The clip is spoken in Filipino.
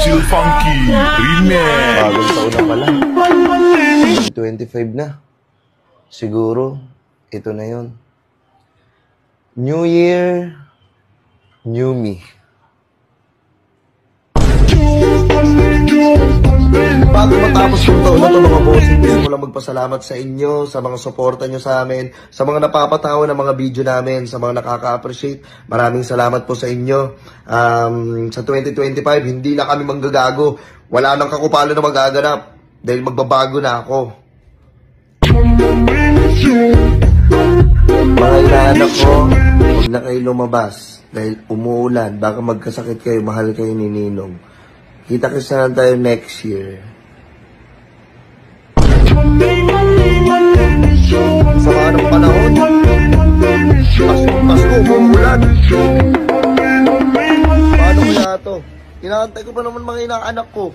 Chill Funky Remix. Bagong taon na pala. 25 na. Siguro, ito na yon. New Year, New Me. Bago matapos yung taon na ito mga bossing, gusto ko lang magpasalamat sa inyo, sa mga suporta nyo sa amin, sa mga napapatawa ng mga video namin, sa mga nakaka-appreciate. Maraming salamat po sa inyo. Sa 2025, hindi na kami manggagago. Wala nang kakupalo na magaganap dahil magbabago na ako. Mga inaanak ko, huwag na kayo lumabas dahil umuulan. Baka magkasakit kayo, mahal kayo ni Ninong. Kita-kita na tayo next year. Sa mga ng panahon, Pasko, umuulan. Paano kaya ito? Inaantay ko pa naman mga inaanak ko.